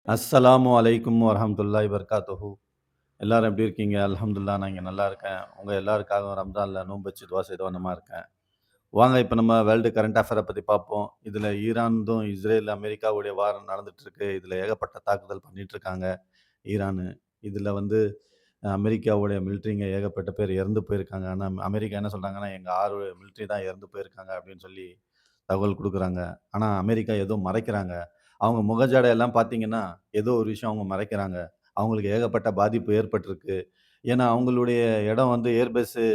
அஸ்ஸலாமு அலைக்கும் வரஹ்மத்துல்லாஹி வபரகாத்துஹு. எல்லாரும் எப்படி இருக்கீங்க? அல்ஹம்துலில்லாஹ் நான் இங்க நல்லா இருக்கேன். உங்க எல்லாருக்காகவும் ரம்ஜான்ல நோன்பு வச்சு துவா செய்தவனமா இருக்கேன். வாங்க இப்ப நம்ம வேர்ல்டு கரண்ட் அஃபேர பத்தி பார்ப்போம். இதுல ஈரானும், இஸ்ரேல், அமெரிக்காவுடைய வார் நடந்துட்டு இருக்கு. இதுல ஏகப்பட்ட தாக்குதல் பண்ணிட்டு இருக்காங்க ஈரானு. இதுல வந்து அமெரிக்காவுடைய மிலிட்டரிங்க ஏகப்பட்ட பேர் இறந்து போயிருக்காங்க. ஆனா அமெரிக்கா என்ன சொல்றாங்கன்னா, எங்க 6 மிலிட்டரி தான் இறந்து போயிருக்காங்க அப்படின்னு சொல்லி தகவல் குடுக்குறாங்க. ஆனா அமெரிக்கா ஏதோ மறைக்கிறாங்க. அவங்க முகஜாடை எல்லாம் பார்த்தீங்கன்னா, ஏதோ ஒரு விஷயம் அவங்க மறைக்கிறாங்க. அவங்களுக்கு ஏகப்பட்ட பாதிப்பு ஏற்பட்டிருக்கு. ஏன்னா அவங்களுடைய இடம் வந்து ஏர்பேஸு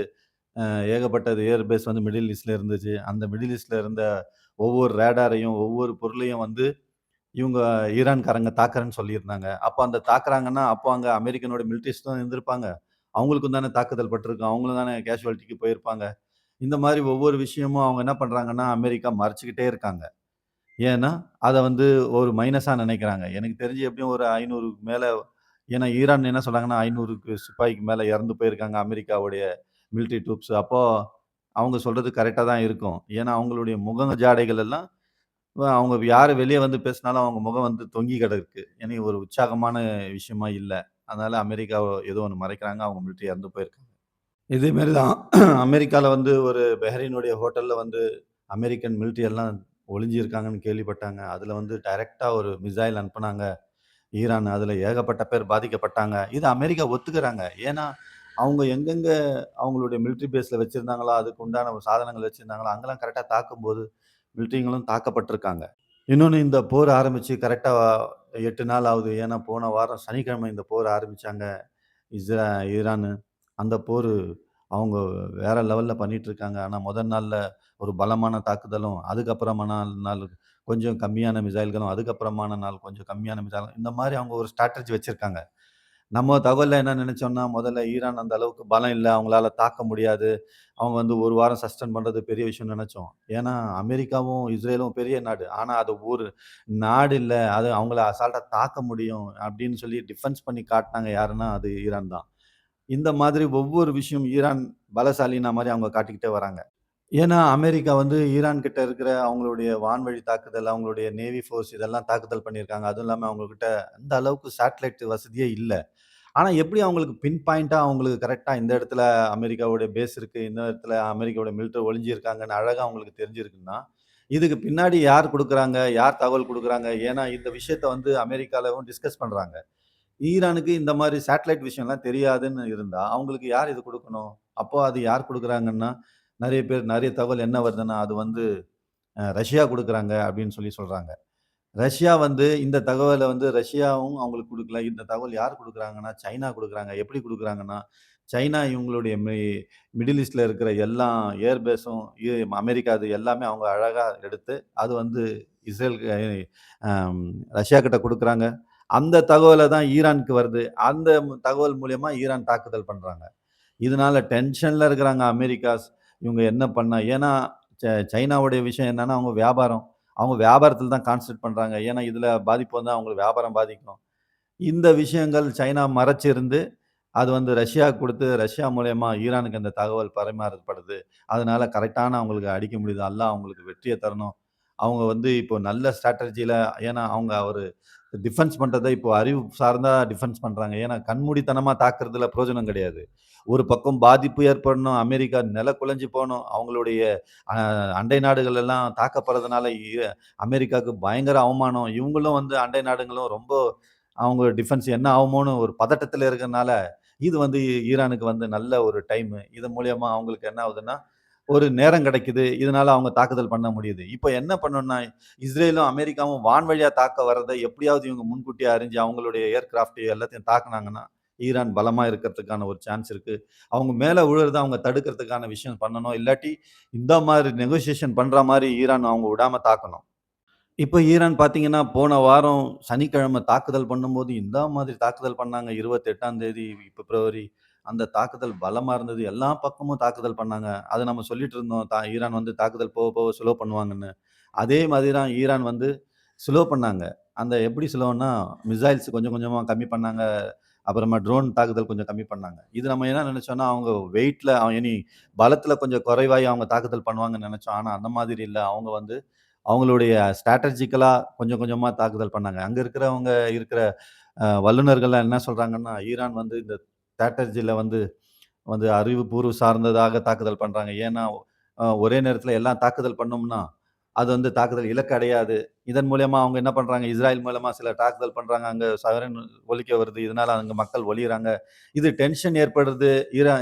ஏகப்பட்டது ஏர்பேஸ் வந்து மிடில் ஈஸ்ட்ல இருந்துச்சு. அந்த மிடில் ஈஸ்ட்ல இருந்த ஒவ்வொரு ரேடாரையும், ஒவ்வொரு பொருளையும் வந்து இவங்க ஈரான்காரங்க தாக்குறேன்னு சொல்லியிருந்தாங்க. அப்ப அந்த தாக்குறாங்கன்னா, அப்போ அங்க அமெரிக்கனோட மிலிட்டரிஸ் தான் இருந்திருப்பாங்க. அவங்களுக்கும் தானே தாக்குதல் பட்டிருக்கும். அவங்களும் தானே கேஷுவாலிட்டிக்கு போயிருப்பாங்க. இந்த மாரி ஒவ்வொரு விஷயமும் அவங்க என்ன பண்றாங்கன்னா, அமெரிக்கா மறைச்சுக்கிட்டே இருக்காங்க. ஏன்னா, அத வந்து ஒரு மைனஸா நினைக்கிறாங்க. எனக்கு தெரிஞ்சு எப்படியும் ஒரு 500க்கு மேல ஏன்னா ஈரான் என்ன சொல்றாங்கன்னா, 500க்கு சிப்பாய்க்கு மேல இறந்து போயிருக்காங்க அமெரிக்காவுடைய மிலிட்டரி ட்ரூப்ஸ். அப்போ அவங்க சொல்றது கரெக்ட்டா தான் இருக்கும். ஏன்னா, அவங்களுடைய முக ஜாடைகள் எல்லாம் அவங்க யாரு வெளிய வந்து பேசினாலும் அவங்க முகம் வந்து தொங்கி கிடக்கு. ஏன்னா ஒரு உற்சாகமான விஷயமா இல்ல. அதனால அமெரிக்கா ஏதோ ஒண்ணு மறைக்கிறாங்க. அவங்க மிலிட்டரி இறந்து போயிருக்காங்க. இதே மாரி தான் அமெரிக்கால வந்து ஒரு பஹ்ரைனுடைய ஹோட்டல்ல வந்து அமெரிக்கன் மிலிட்டரி எல்லாம் ஒளிஞ்சிருக்காங்கன்னு கேள்விப்பட்டாங்க. அதுல வந்து டைரக்ட்டா ஒரு மிசைல் அனுப்புனாங்க ஈரான். அதுல ஏகப்பட்ட பேர் பாதிக்கப்பட்டாங்க. இத அமெரிக்கா ஒத்துக்கிறாங்க. ஏன்னா, அவங்க எங்கெங்க அவங்களுடைய மிலிட்டரி பேஸ்ல வச்சிருந்தாங்களோ, அதுக்கு உண்டான சாதனங்கள் வச்சிருந்தாங்களோ, அங்கெல்லாம் கரெக்ட்டா தாக்கும்போது மிலிட்டரிங்களும் தாக்கப்பட்டிருக்காங்க. இன்னொன்னு இந்த போர் ஆரம்பிச்சு கரெக்ட்டா 8 நாள் ஆகுது. ஏன்னா போன வாரம் சனிக்கிழமை இந்த போர் ஆரம்பிச்சாங்க. இஸ்ரா ஈரானு. அந்த போரு அவங்க வேற லெவல்ல பண்ணிட்டுருக்காங்க. ஆனா முதல் நாள்ல ஒரு பலமான தாக்குதலும், அதுக்கப்புறமான நாள் கொஞ்சம் கம்மியான மிசைல்களும், அதுக்கப்புறமான நாள் கொஞ்சம் கம்மியான மிசைலும் இந்த மாரி அவங்க ஒரு ஸ்ட்ராட்டஜி வச்சிருக்காங்க. நம்ம தகவல்ல என்ன நெனச்சோம்னா, முதல்ல ஈரான் அந்த அளவுக்கு பலம் இல்ல. அவங்களால தாக்க முடியாது. அவங்க வந்து 1 வாரம் சஸ்டெயின் பண்றது பெரிய விஷயம்னு நெனச்சோம். ஏன்னா, அமெரிக்காவும், இஸ்ரேலும் பெரிய நாடு. ஆனா, அது ஒரு நாடு இல்ல. அது அவங்கள அசால்ட்டா தாக்க முடியும் அப்படின்னு சொல்லி டிஃபென்ஸ் பண்ணி காட்டுனாங்க யாருன்னா, அது ஈரான் தான். இந்த மாதிரி ஒவ்வொரு விஷயம் ஈரான் பலசாலின்னா மாரி அவங்க காட்டிக்கிட்டே வராங்க. ஏன்னா, அமெரிக்கா வந்து ஈரான் கிட்ட இருக்கிற அவங்களுடைய வான்வழி தாக்குதல், அவங்களுடைய நேவி ஃபோர்ஸ் இதெல்லாம் தாக்குதல் பண்ணியிருக்காங்க. அதுவும் இல்லாம அவங்ககிட்ட அந்த அளவுக்கு சேட்டலைட் வசதியே இல்ல. ஆனா, எப்படி அவங்களுக்கு பின் பாயிண்ட்டா அவங்களுக்கு கரெக்ட்டா இந்த இடத்துல அமெரிக்காவுடைய பேஸ் இருக்கு. இந்த இடத்துல அமெரிக்காவோட மிலிட்டரி ஒளிஞ்சிருக்காங்கன்னு அழகா அவங்களுக்கு தெரிஞ்சிருக்குன்னா, இதுக்கு பின்னாடி யார் குடுக்குறாங்க? யார் தகவல் குடுக்குறாங்க? ஏன்னா, இந்த விஷயத்த வந்து அமெரிக்காலவும் டிஸ்கஸ் பண்றாங்க. ஈரானுக்கு இந்த மாரி சேட்டலைட் விஷயம்லாம் தெரியாதுன்னு இருந்தா, அவங்களுக்கு யார் இது குடுக்கணும்? அப்போ அது யார் குடுக்குறாங்கன்னா, நெறைய பேர் நெறைய தகவல் என்ன வருதுன்னா, அது வந்து ரஷ்யா குடுக்குறாங்க அப்படின்னு சொல்லி சொல்றாங்க. ரஷ்யா வந்து இந்த தகவல வந்து ரஷ்யாவும் அவங்களுக்கு குடுக்கல. இந்த தகவல் யார் குடுக்குறாங்கன்னா, சைனா குடுக்குறாங்க. எப்படி குடுக்குறாங்கன்னா, சைனா இவங்களுடைய மிடில் ஈஸ்ட்ல இருக்கிற எல்லா ஏர் பேஸும் அமெரிக்கா அது எல்லாமே அவங்க அழகா எடுத்து, அது வந்து இஸ்ரேலுக்கு அம் ரஷ்யா கிட்ட குடுக்குறாங்க. அந்த தகவல தான் ஈரானுக்கு வருது. அந்த தகவல் மூலியமா ஈரான் தாக்குதல் பண்றாங்க. இதனால டென்ஷன்ல இருக்கிறாங்க அமெரிக்காஸ். இவங்க என்ன பண்ண ஏன்னா சைனாவுடைய விஷயம் என்னன்னா, அவங்க வியாபாரம். அவங்க வியாபாரத்தில தான் கான்சன்ட்ரேட் பண்றாங்க. ஏன்னா, இதில பாதிப்பு வந்தா அவங்களுக்கு வியாபாரம் பாதிக்கும். இந்த விஷயங்கள் சைனா மறைச்சிருந்து, அது வந்து ரஷ்யாவுக்கு குடுத்து, ரஷ்யா மூலியமா ஈரானுக்கு அந்த தகவல் பரிமாறப்படுது. அதனால கரெக்ட்டான அவங்களுக்கு அடிக்க முடியுது. அல்லாஹ் அவங்களுக்கு வெற்றிய தரணும். அவங்க வந்து இப்போ நல்ல ஸ்ட்ராட்டஜில ஏன்னா அவங்க ஒரு டிஃபென்ஸ் பண்றத இப்போ அறிவு சார்ந்தா டிஃபென்ஸ் பண்றாங்க. ஏன்னா கண்மூடித்தனமா தாக்குறதுல பிரயோஜனம் கிடையாது. ஒரு பக்கம் பாதிப்பு ஏற்படணும், அமெரிக்கா நிலகுலைஞ்சு போணும். அவங்களுடைய அ அண்டை நாடுகள் எல்லாம் தாக்கப்படுறதுனால அமெரிக்காவுக்கு பயங்கர அவமானம். இவங்களும் வந்து அண்டை நாடுகளும் ரொம்ப அவங்க டிஃபென்ஸ் என்ன ஆகுமோன்னு ஒரு பதட்டத்தில இருக்கறனால, இது வந்து ஈரானுக்கு வந்து நல்ல ஒரு டைமு. இதன் மூலியமா அவங்களுக்கு என்ன ஆகுதுன்னா, ஒரு நேரம் கிடைக்குது. இதனால அவங்க தாக்குதல் பண்ண முடியுது. இப்ப என்ன பண்ணணும்னா, இஸ்ரேலும், அமெரிக்காவும் வான்வழியா தாக்க வர்றத எப்படியாவது இவங்க முன்கூட்டியே அறிஞ்சு அவங்களுடைய ஏர்கிராஃப்ட் எல்லாத்தையும் தாக்குனாங்கன்னா, ஈரான் பலமா இருக்கிறதுக்கான ஒரு சான்ஸ் இருக்கு. அவங்க மேல விழுறத அவங்க தடுக்கிறதுக்கான விஷயம் பண்ணணும். இல்லாட்டி இந்த மாரி நெகோசியேஷன் பண்ற மாரி ஈரான் அவங்க விடாம தாக்கணும். இப்ப ஈரான் பார்த்தீங்கன்னா, போன வாரம் சனிக்கிழமை தாக்குதல் பண்ணும்போது, இந்த மாதிரி தாக்குதல் பண்ணாங்க. 28ஆம் தேதி பிப்ரவரி. அந்த தாக்குதல் பலமா இருந்தது. எல்லா பக்கமும் தாக்குதல் பண்ணாங்க. அத நம்ம சொல்லிட்டு இருந்தோம். ஈரான் வந்து தாக்குதல் போக, போக ஸ்லோ பண்ணுவாங்கன்னு. அதே மாதிரி தான் ஈரான் வந்து ஸ்லோ பண்ணாங்க. அந்த எப்படி ஸ்லோன்னா, மிசைல்ஸ் கொஞ்சம் கொஞ்சமா கம்மி பண்ணாங்க. அப்புறமா ட்ரோன் தாக்குதல் கொஞ்சம் கம்மி பண்ணாங்க. இது நம்ம என்ன நெனச்சோம்னா, அவங்க வெயிட்ல பலத்துல கொஞ்சம் குறைவாயி அவங்க தாக்குதல் பண்ணுவாங்கன்னு நெனச்சோம். ஆனா அந்த மாதிரி இல்ல. அவங்க வந்து அவங்களுடைய ஸ்ட்ராட்டஜிக்கலா கொஞ்சம் கொஞ்சமா தாக்குதல் பண்ணாங்க. அங்க இருக்கிறவங்க இருக்கிற வல்லுனர்கள்லாம் என்ன சொல்றாங்கன்னா, ஈரான் வந்து இந்த ஸ்ட்ராட்டஜில வந்து வந்து அறிவுபூர்வ சார்ந்ததாக தாக்குதல் பண்றாங்க. ஏன்னா, ஒரே நேரத்தில எல்லாம் தாக்குதல் பண்ணோம்னா, அது வந்து தாக்குதல் இலக்கு அடையாது. இதன் மூலியமா அவங்க என்ன பண்றாங்க, இஸ்ராயல் மூலமா சில தாக்குதல் பண்றாங்க. அங்க சைரன் ஒலிக்க வருது. இதனால அங்க மக்கள் ஒலியிறாங்க. இது டென்ஷன் ஏற்படுது.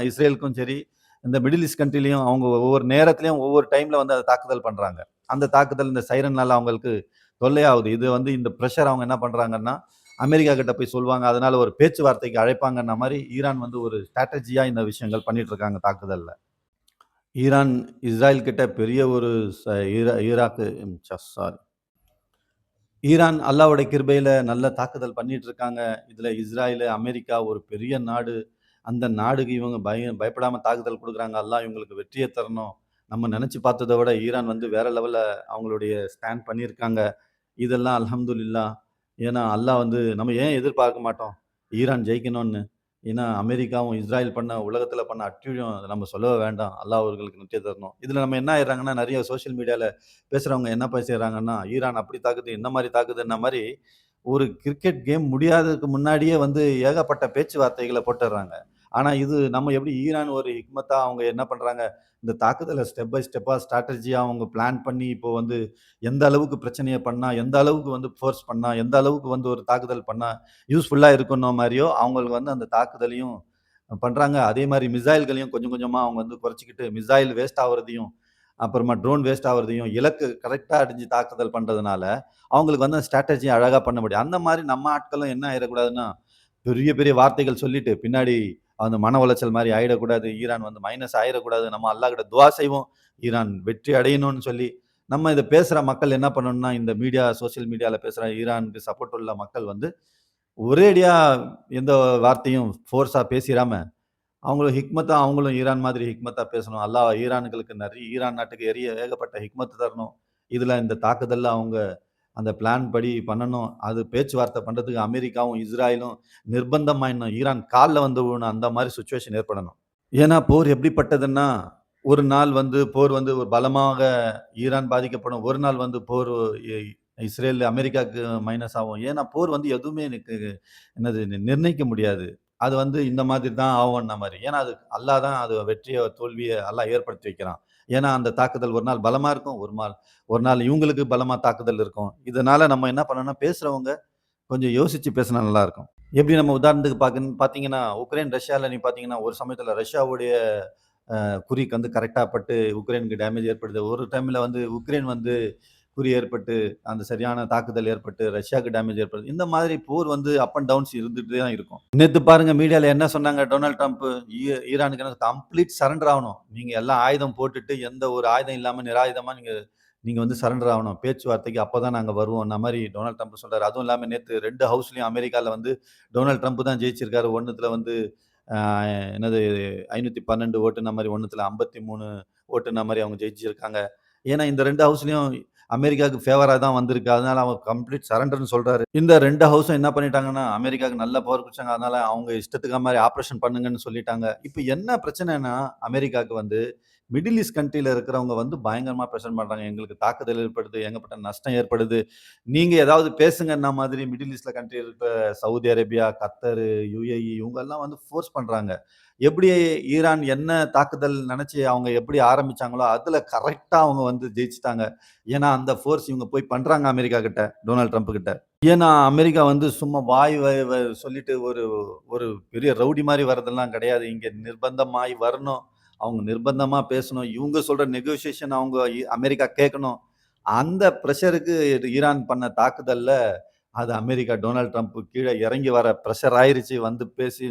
இஸ்ரேலுக்கும் சரி, இந்த மிடில் ஈஸ்ட் கண்ட்ரிலயும் அவங்க ஒவ்வொரு நேரத்திலயும் ஒவ்வொரு டைம்ல வந்து அத தாக்குதல் பண்றாங்க. அந்த தாக்குதல் இந்த சைரன்னால அவங்களுக்கு தொல்லையாவுது. இது வந்து இந்த பிரஷர் அவங்க என்ன பண்றாங்கன்னா, அமெரிக்கா கிட்ட போய் சொல்லுவாங்க. அதனால ஒரு பேச்சுவார்த்தைக்கு அழைப்பாங்கன்ன மாரி ஈரான் வந்து ஒரு ஸ்ட்ராட்டஜியா இந்த விஷயங்கள் பண்ணிட்டு இருக்காங்க தாக்குதல்ல. ஈரான் இஸ்ராயல் கிட்ட பெரிய ஒரு ச ஈரா ஈராக்கு சாரி ஈரான் அல்லாஹ்வுடைய கிருபையில நல்ல தாக்குதல் பண்ணிட்டு இருக்காங்க. இதுல இஸ்ராயலு, அமெரிக்கா ஒரு பெரிய நாடு. அந்த நாடுக்கு இவங்க பயப்படாம தாக்குதல் குடுக்குறாங்க. அல்லாஹ் இவங்களுக்கு வெற்றிய தரணும். நம்ம நெனச்சு பார்த்தத விட ஈரான் வந்து வேற லெவல்ல அவங்களுடைய ஸ்டாண்ட் பண்ணியிருக்காங்க. இதெல்லாம் அல்ஹம்துலில்லாஹ். ஏன்னா, அல்லாஹ் வந்து நம்ம ஏன் எதிர்பார்க்க மாட்டோம்? ஈரான் ஜெயிக்கணும்னு. ஏன்னா, அமெரிக்காவும், இஸ்ராயல் பண்ண உலகத்தில பண்ண அட்டூழியம் நம்ம சொல்லவே வேண்டாம். அல்லாஹ் அவர்களுக்கு நிச்சயம் தரணும். இதில நம்ம என்ன ஆயிடுறாங்கன்னா, நெறைய சோசியல் மீடியால பேசுறவங்க என்ன பேசிறாங்கன்னா, ஈரான் அப்படி தாக்குது, இந்த மாரி தாக்குதுன்ன மாரி, ஒரு கிரிக்கெட் கேம் முடியாததுக்கு முன்னாடியே வந்து ஏகப்பட்ட பேச்சுவார்த்தைகள போட்டுர்றாங்க. ஆனா, இது நம்ம எப்படி ஈரான் ஒரு ஹிக்மத்தா அவங்க என்ன பண்றாங்க, இந்த தாக்குதல ஸ்டெப் பை ஸ்டெப்பா ஸ்ட்ராட்டஜியா அவங்க பிளான் பண்ணி இப்போ வந்து எந்த அளவுக்கு பிரச்சனைய பண்ணா, எந்த அளவுக்கு வந்து ஃபோர்ஸ் பண்ணா, எந்த அளவுக்கு வந்து ஒரு தாக்குதல் பண்ணா யூஸ்ஃபுல்லா இருக்குன்ன மாரியோ, அவங்களுக்கு வந்து அந்த தாக்குதலையும் பண்றாங்க. அதே மாரி மிசைல்களையும் கொஞ்சம் கொஞ்சமா அவங்க வந்து குறைச்சுக்கிட்டு, மிசைல் வேஸ்ட் ஆவுறதையும், அப்புறமா ட்ரோன் வேஸ்ட் ஆவுறதையும், இலக்கு கரெக்ட்டா அடிஞ்சு தாக்குதல் பண்றதுனால, அவங்களுக்கு வந்து அந்த ஸ்ட்ராட்டஜி அழகா பண்ண முடியும். அந்த மாரி நம்ம ஆட்களும் என்ன ஆயிறக்கூடாதுன்னா, பெரிய பெரிய வார்த்தைகள் சொல்லிட்டு, பின்னாடி அந்த மன உளைச்சல் மாரி ஆயிடக்கூடாது. ஈரான் வந்து மைனஸ் ஆயிறக்கூடாது. நம்ம அல்லாஹ்கிட்ட துவா செய்வோம். ஈரான் வெற்றி அடையணும்னு சொல்லி, நம்ம இத பேசுற மக்கள் என்ன பண்ணணும்னா, இந்த மீடியா, சோசியல் மீடியால பேசுற ஈரானுக்கு சப்போர்ட் உள்ள மக்கள் வந்து, ஒரேடியா எந்த வார்த்தையும் ஃபோர்ஸா பேசிறாம, அவங்களும் ஹிக்மத்தா அவங்களும் ஈரான் மாதிரி ஹிக்மத்தா பேசணும். அல்லாஹ் ஈரான்களுக்கு ஈரான் நாட்டுக்கு ஏகப்பட்ட ஹிக்மத் தரணும். இதுல இந்த தாக்குதல்ல அவங்க அந்த பிளான் படி பண்ணணும். அது பேச்சுவார்த்தை பண்றதுக்கு அமெரிக்காவும், இஸ்ராயலும் நிர்பந்தமா இன்னும் ஈரான் கால்ல வந்து விழணும். அந்த மாரி சிச்சுவேஷன் ஏற்படணும். ஏன்னா, போர் எப்படிப்பட்டதுன்னா, ஒரு நாள் வந்து போர் வந்து ஒரு பலமாக ஈரான் பாதிக்கப்படும். ஒரு நாள் வந்து போர் இ இஸ்ரேல், அமெரிக்காவுக்கு மைனஸ் ஆகும். ஏன்னா, போர் வந்து எதுவுமே எனக்கு என்னது நிர்ணயிக்க முடியாது. அது வந்து இந்த மாதிரி தான் ஆகும்ன்ன மாரி. ஏன்னா, அது அல்லாஹ் தான் அது வெற்றியோ, தோல்விய அல்லாஹ் ஏற்படுத்தி வைக்கிறான். ஏன்னா, அந்த தாக்குதல் ஒரு நாள் பலமா இருக்கும். ஒரு நாள் இவங்களுக்கு பலமா தாக்குதல் இருக்கும். இதனால நம்ம என்ன பண்ணணும்னா, பேசுறவங்க கொஞ்சம் யோசிச்சு பேசினா நல்லாருக்கும். எப்படி நம்ம உதாரணத்துக்கு பார்த்தீங்கன்னா, உக்ரைன், ரஷ்யால நீ பார்த்தீங்கன்னா, ஒரு சமயத்தில ரஷ்யாவுடைய குறிக்கு வந்து கரெக்ட்டா பட்டு உக்ரைனுக்கு டேமேஜ் ஏற்படுது. ஒரு டைம்ல வந்து உக்ரைன் வந்து குறி ஏற்பட்டு, அந்த சரியான தாக்குதல் ஏற்பட்டு, ரஷ்யாவுக்கு டேமேஜ் ஏற்படுது. இந்த மாதிரி போர் வந்து அப் அண்ட் டவுன்ஸ் இருந்துட்டே தான் இருக்கும். நேத்து பாருங்க மீடியால என்ன சொன்னாங்க டொனால்ட் ட்ரம்ப் ஈரானுக்கு என்ன கம்ப்ளீட் சரண்டர் ஆவணும். நீங்க எல்லாம் ஆயுதம் போட்டுட்டு எந்த ஒரு ஆயுதம் இல்லாம நிராயுதமா நீங்க நீங்க வந்து சரண்டர் ஆவணும். பேச்சுவார்த்தைக்கு அப்பதான் நாங்க வருவோம்ன்ன மாரி டொனால்ட் ட்ரம்ப் சொல்றாரு. அதுவும் இல்லாம நேத்து 2 ஹவுஸ்லயும் அமெரிக்கால வந்து டொனால்ட் ட்ரம்ப் தான் ஜெயிச்சிருக்காரு. ஒண்ணுத்துல வந்து அ என்னது 512 ஓட்டுன மாரி, ஒண்ணுத்துல 53 ஓட்டுன மாரி அவங்க ஜெயிச்சிருக்காங்க. ஏன்னா இந்த 2 ஹவுஸ்லயும் அமெரிக்காவுக்கு ஃபேவரா தான் வந்திருக்கு. அதனால அவங்க கம்ப்ளீட் சரண்டர்ன்னு சொல்றாரு. இந்த 2 ஹவுஸும் என்ன பண்ணிட்டாங்கன்னா, அமெரிக்காவுக்கு நல்ல பவர் குடுத்தாங்க. அதனால அவங்க இஷ்டத்துக்கு மாரி ஆப்பரேஷன் பண்ணுங்கன்னு சொல்லிட்டாங்க. இப்ப என்ன பிரச்சனைன்னா, அமெரிக்காவுக்கு வந்து மிடில் ஈஸ்ட் கண்ட்ரில இருக்கிறவங்க வந்து பயங்கரமா பிரஷர் பண்றாங்க. எங்களுக்கு தாக்குதல் ஏற்படுது, ஏகப்பட்ட நஷ்டம் ஏற்படுது. நீங்க ஏதாவது பேசுங்கன்ன மாதிரி மிடில் ஈஸ்ட்ல கண்ட்ரி இருக்கிற சவுதி அரேபியா, கத்தரு, யுஏஇ இவங்கலாம் வந்து ஃபோர்ஸ் பண்றாங்க. எப்படி ஈரான் என்ன தாக்குதல் நெனச்சு அவங்க எப்படி ஆரம்பிச்சாங்களோ, அதுல கரெக்ட்டா அவங்க வந்து ஜெயிச்சுட்டாங்க. ஏன்னா, அந்த ஃபோர்ஸ் இவங்க போய் பண்றாங்க அமெரிக்கா கிட்ட, டொனால்ட் ட்ரம்ப் கிட்ட. ஏன்னா, அமெரிக்கா வந்து சும்மா வாய் வ வ சொல்லிட்டு ஒரு ஒரு பெரிய ரவுடி மாரி வரதெல்லாம் கிடையாது. இங்க நிர்பந்தமாயி வரணும். அவங்க நிர்பந்தமா பேசணும். இவங்க சொல்ற நெகோசியேஷன் அவங்க அமெரிக்கா கேட்கணும். அந்த பிரஷருக்கு ஈரான் பண்ண தாக்குதல்ல, அது அமெரிக்கா டொனால்ட் ட்ரம்ப் கீழ இறங்கி வர பிரஷர் ஆயிருச்சு. வந்து பேசி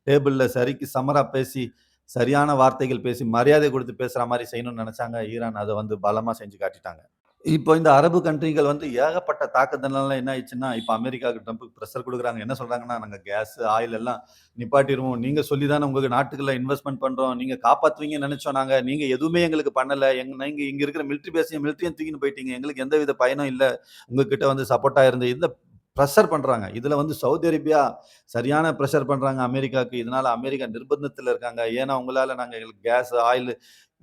டேபிள்ல சரிக்கு சமரா பேசி, சரியான வார்த்தைகள் பேசி, மரியாதை குடுத்து பேசுற மாரி செய்யணும்னு நெனச்சாங்க. ஈரான் அத வந்து பலமா செஞ்சு காட்டிட்டாங்க. இப்போ இந்த அரபு கண்ட்ரிகள் வந்து ஏகப்பட்ட தாக்குதல்னால என்ன ஆயிடுச்சுன்னா, இப்ப அமெரிக்காவுக்கு ட்ரம்ப்க்கு பிரஷர் குடுக்குறாங்க. என்ன சொல்றாங்கன்னா, நாங்க கேஸ், ஆயில் எல்லாம் நிப்பாட்டிருவோம். நீங்க சொல்லி தானே உங்க நாட்டுக்குள்ள இன்வெஸ்ட்மென்ட் பண்றோம். நீங்க காப்பாத்துவீங்கன்னு நெனச்சோம் நாங்க. நீங்க எதுவுமே எங்களுக்கு பண்ணல. நீங்க இங்க இருக்கிற மிலிட்டரியும் தூக்கின்னு போயிட்டீங்க. எங்களுக்கு எந்தவித பயனும் இல்ல. உங்ககிட்ட வந்து சப்போர்ட்டா இருந்து. இந்த பிரஷர் பண்றாங்க. இதுல வந்து சவுதி அரேபியா சரியான பிரஷர் பண்றாங்க அமெரிக்காக்கு. இதனால அமெரிக்கா நிர்பந்தத்துல இருக்காங்க. ஏன்னா, உங்களால நாங்க எங்களுக்கு கேஸ், ஆயில்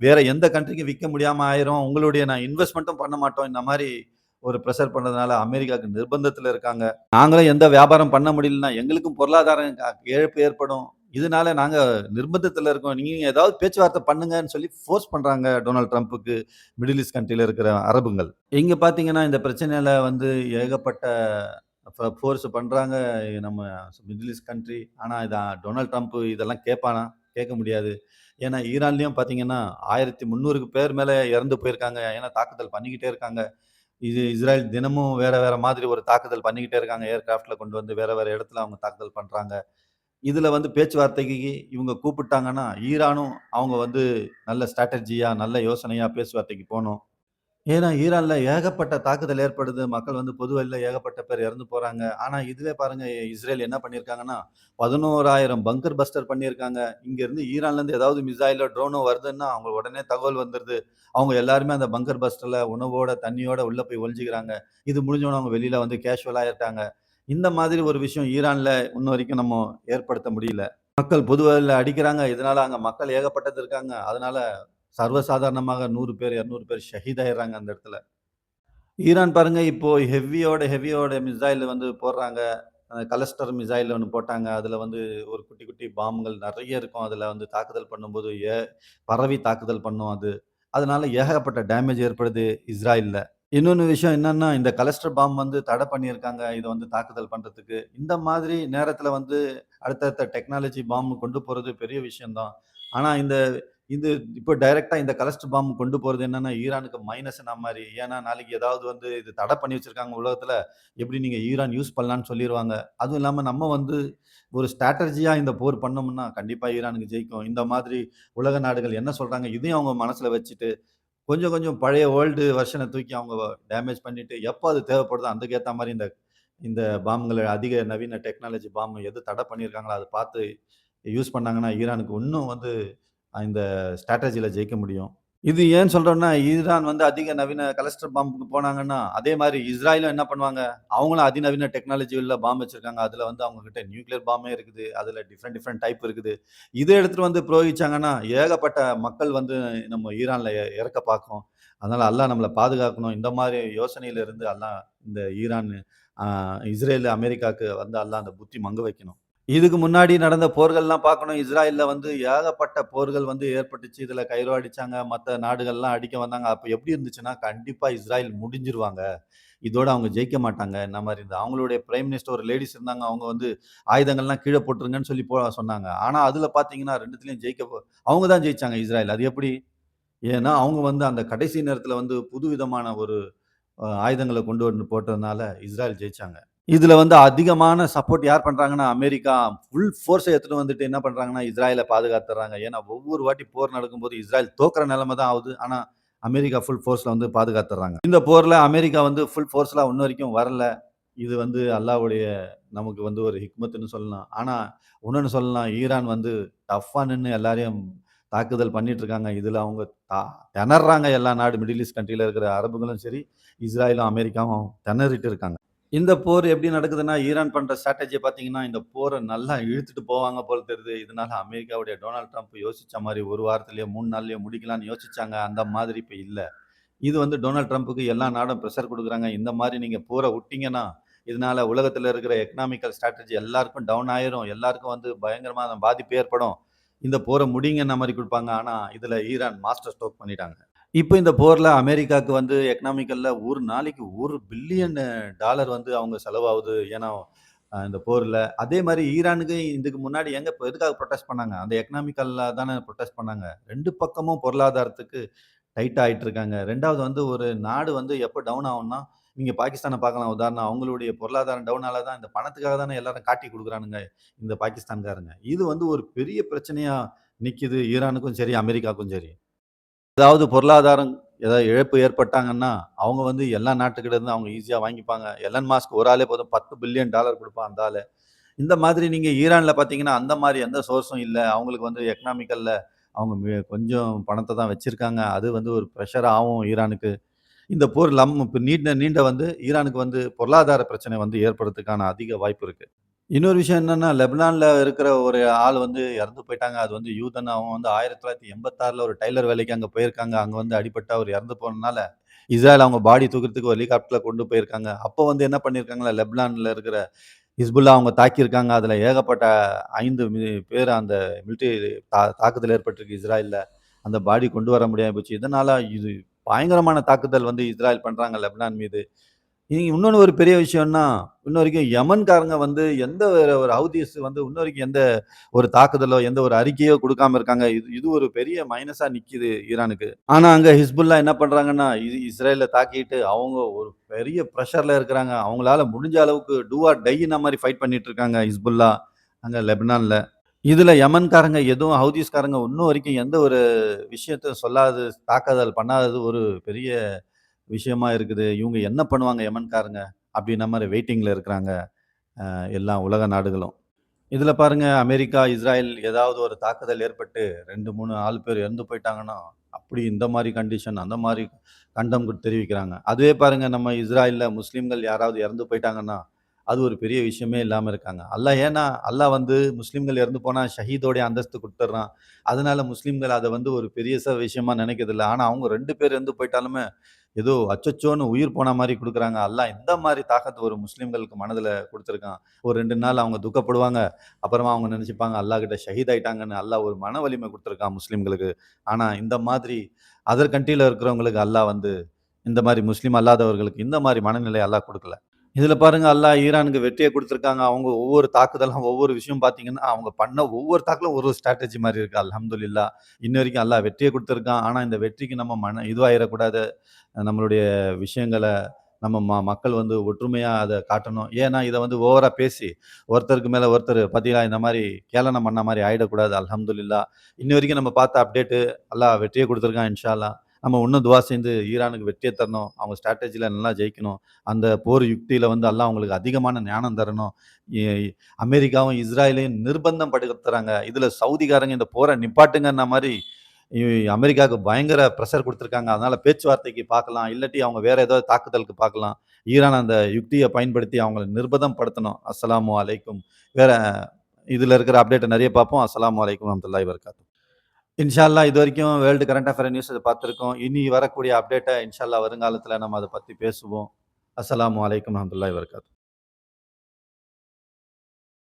வேற எந்த கண்ட்ரிக்கும் விக்க முடியாம ஆயிரும். உங்களுடைய நான் இன்வெஸ்ட்மென்ட்டும் பண்ண மாட்டோம். இந்த மாரி ஒரு பிரஷர் பண்றதுனால அமெரிக்காக்கு நிர்பந்தத்துல இருக்காங்க. நாங்களும் எந்த வியாபாரம் பண்ண முடியலன்னா, எங்களுக்கும் பொருளாதார இழப்பு ஏற்படும். இதனால நாங்க நிர்பந்தத்துல இருக்கோம். நீங்க ஏதாவது பேச்சுவார்த்தை பண்ணுங்கன்னு சொல்லி ஃபோர்ஸ் பண்றாங்க டொனால்ட் ட்ரம்ப்புக்கு மிடில் ஈஸ்ட் கண்ட்ரில இருக்கிற அரபுங்கள். இங்க பார்த்தீங்கன்னா, இந்த பிரச்சனையில வந்து ஏகப்பட்ட ஃபோர்ஸ் பண்றாங்க நம்ம மிடில் ஈஸ்ட் கண்ட்ரி. ஆனா இத டொனால்ட் ட்ரம்ப் இதெல்லாம் கேட்பானா? கேட்க முடியாது. ஏன்னா ஈரான்லயும் பார்த்தீங்கன்னா, 1300க்கு பேர் மேல இறந்து போயிருக்காங்க. ஏன்னா தாக்குதல் பண்ணிக்கிட்டே இருக்காங்க. இது இஸ்ராயல் தினமும் வேற வேற மாதிரி ஒரு தாக்குதல் பண்ணிக்கிட்டே இருக்காங்க. ஏர்கிராஃப்ட்ல கொண்டு வந்து வேற வேற இடத்துல அவங்க தாக்குதல் பண்றாங்க. இதுல வந்து பேச்சுவார்த்தைக்கு இவங்க கூப்பிட்டாங்கன்னா, ஈரானும் அவங்க வந்து நல்ல ஸ்ட்ராட்டஜியா, நல்ல யோசனையா பேச்சுவார்த்தைக்கு போணும். ஏன்னா, ஈரான்ல ஏகப்பட்ட தாக்குதல் ஏற்படுது. மக்கள் வந்து பொது வழில ஏகப்பட்ட பேர் இறந்து போறாங்க. ஆனா, இதுவே பாருங்க இஸ்ரேல் என்ன பண்ணியிருக்காங்கன்னா, 11,000 பங்கர் பஸ்டர் பண்ணியிருக்காங்க. இங்கேருந்து ஈரான்லேருந்து ஏதாவது மிசைலோ, ட்ரோனோ வருதுன்னா, அவங்க உடனே தகவல் வந்துருது. அவங்க எல்லாருமே அந்த பங்கர் பஸ்டர்ல உணவோட, தண்ணியோட உள்ள போய் ஒளிஞ்சுக்கிறாங்க. இது முடிஞ்சோனே அவங்க வெளில வந்து கேஷுவலா ஆயிட்டாங்க. இந்த மாதிரி ஒரு விஷயம் ஈரான்ல இன்ன வரைக்கும் நம்ம ஏற்படுத்த முடியல. மக்கள் பொது வழில அடிக்கிறாங்க. இதனால அங்க மக்கள் ஏகப்பட்டது இருக்காங்க. அதனால சர்வசாதாரணமாக 100 பேர், 200 பேர் ஷஹீத் ஆயிடுறாங்க அந்த இடத்துல. ஈரான் பாருங்க இப்போ ஹெவியோட மிசைல் வந்து போடுறாங்க. கலஸ்டர் மிசைல் ஒண்ணு போட்டாங்க. அதுல வந்து ஒரு குட்டி, குட்டி பாம்புகள் நெறைய இருக்கும். அதுல வந்து தாக்குதல் பண்ணும்போது பரவி தாக்குதல் பண்ணும் அது. அதனால ஏகப்பட்ட டேமேஜ் ஏற்படுது இஸ்ராயல்ல. இன்னொன்னு விஷயம் என்னன்னா, இந்த கிளஸ்டர் பாம் வந்து தடை பண்ணியிருக்காங்க. இத வந்து தாக்குதல் பண்றதுக்கு. இந்த மாதிரி நேரத்தில வந்து அடுத்தடுத்த டெக்னாலஜி பாம் கொண்டு போறது பெரிய விஷயம் தான். ஆனா இது இப்போ டைரக்ட்டா இந்த கிளஸ்டர் பாம் கொண்டு போறது என்னன்னா, ஈரானுக்கு மைனஸ்னா மாரி. ஏன்னா நாளைக்கு ஏதாவது வந்து இது தடை பண்ணி வச்சிருக்காங்க உலகத்தில. எப்படி நீங்க ஈரான் யூஸ் பண்ணலான்னு சொல்லிருவாங்க. அதுவும் இல்லாம நம்ம வந்து ஒரு ஸ்ட்ராட்டஜியா இந்த போர் பண்ணோம்னா, கண்டிப்பா ஈரானுக்கு ஜெயிக்கும். இந்த மாதிரி உலக நாடுகள் என்ன சொல்றாங்க, இதையும் அவங்க மனசுல வச்சுட்டு கொஞ்சம் கொஞ்சம் பழைய ஓல்டு வெர்ஷன தூக்கி அவங்க டேமேஜ் பண்ணிட்டு, எப்ப அது தேவைப்படுதோ அதுக்கு ஏத்த மாரி இந்த இந்த பாம்கள அதிக நவீன டெக்னாலஜி பாம் எது தடை பண்ணியிருக்காங்களோ, அத பார்த்து யூஸ் பண்ணாங்கன்னா, ஈரானுக்கு இன்னும் வந்து இந்த ஸ்ட்ராட்டஜில ஜெயிக்க முடியும். இது ஏன் சொல்றோம்னா, ஈரான் வந்து அதிக நவீன கிளஸ்டர் பாம்புக்கு போனாங்கன்னா, அதே மாரி இஸ்ராயலும் என்ன பண்ணுவாங்க, அவங்களும் அதிநவீன டெக்னாலஜி உள்ள பாம் வச்சிருக்காங்க. அதுல வந்து அவங்க கிட்ட நியூக்ளியர் பாம்பே இருக்குது. அதுல டிஃபரெண்ட் டிஃபரெண்ட் டைப் இருக்குது. இத எடுத்துட்டு வந்து பிரயோகிச்சாங்கன்னா, ஏகப்பட்ட மக்கள் வந்து நம்ம ஈரான்ல இறக்க பார்க்கும். அதனால அல்லாஹ் நம்மள பாதுகாக்கணும். இந்த மாரி யோசனையில இருந்து அல்லாஹ் இந்த ஈரான், அ இஸ்ரேல், அமெரிக்காக்கு வந்து அல்லாஹ் அந்த புத்தி மங்க வைக்கணும். இதுக்கு முன்னாடி நடந்த போர்கள்லாம் பார்க்கணும். இஸ்ராயல்ல வந்து ஏகப்பட்ட போர்கள் வந்து ஏற்பட்டுச்சு. இதுல கைரோ அடிச்சாங்க. மத்த நாடுகள்லாம் அடிக்க வந்தாங்க. அப்ப எப்படி இருந்துச்சுன்னா, கண்டிப்பா இஸ்ராயல் முடிஞ்சிருவாங்க. இதோட அவங்க ஜெயிக்க மாட்டாங்க. இந்த மாரி இருந்தது. அவங்களுடைய பிரைம் மினிஸ்டர் ஒரு லேடீஸ் இருந்தாங்க. அவங்க வந்து ஆயுதங்கள்லாம் கீழ போட்டுருங்கன்னு சொல்லி சொன்னாங்க. ஆனா அதுல பார்த்தீங்கன்னா 2த்துலயும் அவங்க தான் ஜெயிச்சாங்க இஸ்ராயல். அது எப்படி? ஏன்னா, அவங்க வந்து அந்த கடைசி நேரத்துல வந்து புதுவிதமான ஒரு ஆயுதங்கள கொண்டு வந்து போட்டதுனால இஸ்ராயல் ஜெயிச்சாங்க. இதுல வந்து அதிகமான சப்போர்ட் யார் பண்றாங்கன்னா, அமெரிக்கா ஃபுல் ஃபோர்ஸ எடுத்துட்டு வந்துட்டு என்ன பண்றாங்கன்னா, இஸ்ராயல பாதுகாத்துர்றாங்க. ஏன்னா, ஒவ்வொரு வாட்டி போர் நடக்கும்போது இஸ்ராயல் தோக்குற நெலைம தான் ஆவுது. ஆனா, அமெரிக்கா ஃபுல் ஃபோர்ஸ்ல வந்து பாதுகாத்துர்றாங்க. இந்த போர்ல அமெரிக்கா வந்து ஃபுல் ஃபோர்ஸ்ல இன்ன வரைக்கும் வரல. இது வந்து அல்லாஹ்வுடைய நமக்கு வந்து ஒரு ஹிக்மத்துன்னு சொல்லலாம். ஆனா, இன்னொன்னு சொல்லலாம். ஈரான் வந்து டஃப்பா நின்னு எல்லாரையும் தாக்குதல் பண்ணிட்டு இருக்காங்க. இதுல அவங்க த திணர்றாங்க எல்லா நாடு மிடில் ஈஸ்ட் கண்ட்ரில இருக்கிற அரபுகளும் சரி, இஸ்ராயலும், அமெரிக்காவும் திணறிட்டு இருக்காங்க. இந்த போர் எப்படி நடக்குதுன்னா, ஈரான் பண்ற ஸ்ட்ராட்டஜிய பார்த்தீங்கன்னா, இந்த போர நல்லா இழுத்துட்டு போவாங்க போல தெரியுது. இதனால அமெரிக்காவுடைய டொனால்ட் ட்ரம்ப் யோசிச்ச மாரி 1 வாரத்திலேயோ, 3 நாள்லயோ முடிக்கலாம்னு யோசிச்சாங்க. அந்த மாதிரி இப்ப இல்ல. இது வந்து டொனால்ட் ட்ரம்ப்புக்கு எல்லா நாடும் பிரஷர் குடுக்குறாங்க. இந்த மாரி நீங்க போர விட்டீங்கன்னா, இதனால உலகத்தில இருக்கிற எக்கனாமிக்கல் ஸ்ட்ராட்டஜி எல்லாருக்கும் டவுன் ஆயிரும். எல்லாருக்கும் வந்து பயங்கரமான பாதிப்பு ஏற்படும். இந்த போர முடிங்கன்ன மாரி குடுப்பாங்க. ஆனா, இதுல ஈரான் மாஸ்டர் ஸ்ட்ரோக் பண்ணிட்டாங்க. இப்ப இந்த போர்ல அமெரிக்காவுக்கு வந்து எக்கனாமிக்கல்ல ஒரு நாளைக்கு $1 பில்லியன் வந்து அவங்க செலவாகுது. ஏன்னா, இந்த போர்ல. அதே மாரி ஈரானுக்கு இதுக்கு முன்னாடி எதுக்காக புரொடெஸ்ட் பண்ணாங்க? அந்த எக்கனாமிக்கல்ல தானே புரொடெஸ்ட் பண்ணாங்க. 2 பக்கமும் பொருளாதாரத்துக்கு டைட்டா ஆயிட்டு இருக்காங்க. 2வது வந்து ஒரு நாடு வந்து எப்ப டவுன் ஆகும்னா, நீங்க பாகிஸ்தான பார்க்கலாம் உதாரணம். அவங்களுடைய பொருளாதாரம் டவுன் ஆல தான் இந்த பணத்துக்காக தானே எல்லாரும் காட்டி குடுக்குறானுங்க, இந்த பாகிஸ்தான்காரங்க. இது வந்து ஒரு பெரிய பிரச்சனையா நிக்குது ஈரானுக்கும் சரி, அமெரிக்காவுக்கும் சரி. ஏதாவது பொருளாதாரம் ஏதாவது இழப்பு ஏற்பட்டாங்கன்னா, அவங்க வந்து எல்லா நாட்டுக்கிட்ட இருந்து அவங்க ஈஸியா வாங்கிப்பாங்க. எலன் மாஸ்க் ஒரு ஆளே போதும் $10 பில்லியன் குடுப்பான் அந்த ஆளு. இந்த மாதிரி நீங்க ஈரான்ல பார்த்தீங்கன்னா, அந்த மாரி எந்த சோர்ஸும் இல்ல. அவங்களுக்கு வந்து எக்கனாமிக்கல்ல அவங்க கொஞ்சம் பணத்த தான் வச்சிருக்காங்க. அது வந்து ஒரு பிரஷர் ஆவும் ஈரானுக்கு. இந்த போர் இப்ப நீண்ட நீண்ட வந்து ஈரானுக்கு வந்து பொருளாதார பிரச்சனை வந்து ஏற்படுறதுக்கான அதிக வாய்ப்பு இருக்கு. இன்னொரு விஷயம் என்னன்னா, லெபனான்ல இருக்கிற ஒரு ஆள் வந்து இறந்து போயிட்டாங்க. அது வந்து யூதன். அவங்க வந்து 1986ல ஒரு டெய்லர் வேலைக்கு அங்க போயிருக்காங்க. அங்க வந்து அடிபட்டு அவரு இறந்து போனனால, இஸ்ராயல் அவங்க பாடி தூக்குறதுக்கு ஒரு ஹெலிகாப்டர்ல கொண்டு போயிருக்காங்க. அப்போ வந்து என்ன பண்ணியிருக்காங்கன்னா, லெபனான்ல இருக்கிற ஹிஸ்புல்லா அவங்க தாக்கியிருக்காங்க. அதுல ஏகப்பட்ட 5 பேர் அந்த மிலிட்டரி தாக்குதல் ஏற்பட்டிருக்கு இஸ்ராயல்ல. அந்த பாடி கொண்டு வர முடியாம போச்சு. இதனால இது பயங்கரமான தாக்குதல் வந்து இஸ்ராயல் பண்றாங்க லெபனான் மீது. இன்னொன்னு ஒரு பெரிய விஷயம்னா, இன்ன வரைக்கும் யமன்காரங்க வந்து எந்த ஒரு ஹவுதீஸ் வந்து இன்ன வரைக்கும் எந்த ஒரு தாக்குதலோ, எந்த ஒரு அறிக்கையோ குடுக்காம இருக்காங்க. இது இது ஒரு பெரிய மைனஸா நிக்குது ஈரானுக்கு. ஆனா, அங்க ஹிஸ்புல்லா என்ன பண்றாங்கன்னா, இஸ்ரேல தாக்கிட்டு அவங்க ஒரு பெரிய பிரஷர்ல இருக்கிறாங்க. அவங்களால முடிஞ்ச அளவுக்கு டூ ஆர் டைன்னா மாரி ஃபைட் பண்ணிட்டு இருக்காங்க ஹிஸ்புல்லா, அங்க லெபனான்ல. இதுல யமன்காரங்க எதுவும் ஹவுதீஸ்காரங்க இன்னும் வரைக்கும் எந்த ஒரு விஷயத்த சொல்லாதது, தாக்குதல் பண்ணாதது ஒரு பெரிய விஷயமா இருக்குது. இவங்க என்ன பண்ணுவாங்க யமன்காரங்க? அப்படின்ன மாரி வெயிட்டிங்ல இருக்கிறாங்க, எல்லா உலக நாடுகளும். இதுல பாருங்க அமெரிக்கா, இஸ்ராயல் ஏதாவது ஒரு தாக்குதல் ஏற்பட்டு 2, 3 ஆள் பேர் இறந்து போயிட்டாங்கன்னா, அப்படி இந்த மாரி கண்டிஷன், அந்த மாரி கண்டம் தெரிவிக்கிறாங்க. அதுவே பாருங்க நம்ம இஸ்ராயல்ல முஸ்லிம்கள் யாராவது இறந்து போயிட்டாங்கன்னா, அது ஒரு பெரிய விஷயமே இல்லாம இருக்காங்க. அல்லாஹ் வந்து முஸ்லிம்கள் இறந்து போனா ஷஹீதோடைய அந்தஸ்து குடுத்துடுறான். அதனால முஸ்லிம்கள் அத வந்து ஒரு பெரிய விஷயமா நினைக்கிறதில்ல. ஆனா அவங்க 2 பேர் இறந்து போயிட்டாலுமே, ஏதோ அச்சச்சோன்னு உயிர் போன மாரி குடுக்குறாங்க. அல்லாஹ் இந்த மாரி தாக்கத்த ஒரு முஸ்லிம்களுக்கு மனதுல குடுத்துருக்கான். ஒரு 2 நாள் அவங்க துக்கப்படுவாங்க. அப்புறமா அவங்க நெனச்சுப்பாங்க, அல்லாஹ் கிட்ட ஷஹீத் ஆயிட்டாங்கன்னு. அல்லாஹ் ஒரு மன வலிமை குடுத்துருக்கான் முஸ்லிம்களுக்கு. ஆனா, இந்த மாதிரி அதர் கண்ட்ரில இருக்கிறவங்களுக்கு அல்லாஹ் வந்து இந்த மாரி முஸ்லிம் அல்லாதவர்களுக்கு இந்த மாரி மனநிலை அல்லாஹ் குடுக்கல. இதுல பாருங்க அல்லாஹ் ஈரானுக்கு வெற்றிய குடுத்துருக்காங்க. அவங்க ஒவ்வொரு தாக்குதலும், ஒவ்வொரு விஷயம் பார்த்தீங்கன்னா, அவங்க பண்ண ஒவ்வொரு தாக்குதலும் ஒரு ஒரு ஸ்ட்ராட்டஜி மாரி இருக்கு. அல்ஹம்துலில்லாஹ். இன்ன வரைக்கும் அல்லாஹ் வெற்றிய குடுத்துருக்கான். ஆனா, இந்த வெற்றிக்கு நம்ம இதுவாயிறக்கூடாது. நம்மளுடைய விஷயங்கள நம்ம மக்கள் வந்து ஒற்றுமையா அத காட்டணும். ஏன்னா, இத வந்து ஓவரா பேசி, ஒருத்தருக்கு மேல ஒருத்தர் பாத்தீங்களா, இந்த மாரி கேலனம் பண்ண மாரி ஆயிடக்கூடாது. அல்ஹம்துலில்லாஹ். இன்ன வரைக்கும் நம்ம பார்த்த அப்டேட்டு அல்லாஹ் வெற்றிய குடுத்துருக்கான் இன்ஷா அல்லாஹ். நம்ம இன்னும் துவா செய்து ஈரானுக்கு வெற்றிய தரணும். அவங்க ஸ்ட்ராட்டஜில நல்லா ஜெயிக்கணும். அந்த போர் யுக்தியில வந்து அல்லாஹ் அவங்களுக்கு அதிகமான ஞானம் தரணும். எ அமெரிக்காவும், இஸ்ராயலையும் நிர்பந்தம் படுத்துறாங்க. இதுல சவுதிக்காரங்க இந்த போர நிப்பாட்டுங்கன்ன மாரி இ அமெரிக்காவுக்கு பயங்கர பிரஷர் குடுத்துருக்காங்க. அதனால பேச்சுவார்த்தைக்கு பார்க்கலாம். இல்லாட்டி அவங்க வேற ஏதாவது தாக்குதலுக்கு பார்க்கலாம். ஈரான் அந்த யுக்திய பயன்படுத்தி அவங்கள நிர்பந்தம் படுத்தணும். அஸ்ஸலாமு அலைக்கும். வேற இதுல இருக்கிற அப்டேட்ட நெறைய பார்ப்போம். அஸ்ஸலாமு அலைக்கும் வரஹ்மத்துல்லாஹி வபரகாத்துஹு. இன்ஷா அல்லாஹ் இதுவரைக்கும் வேர்ல்டு கரண்ட் அஃபேர் நியூஸ் பார்த்திருக்கோம். இனி வரக்கூடிய அப்டேட்ட இன்ஷா அல்லாஹ் வருங்காலத்துல நம்ம அத பத்தி பேசுவோம். அஸ்ஸலாமு அலைக்கும் வரஹ்மத்துல்லாஹி வபரகாத்துஹு.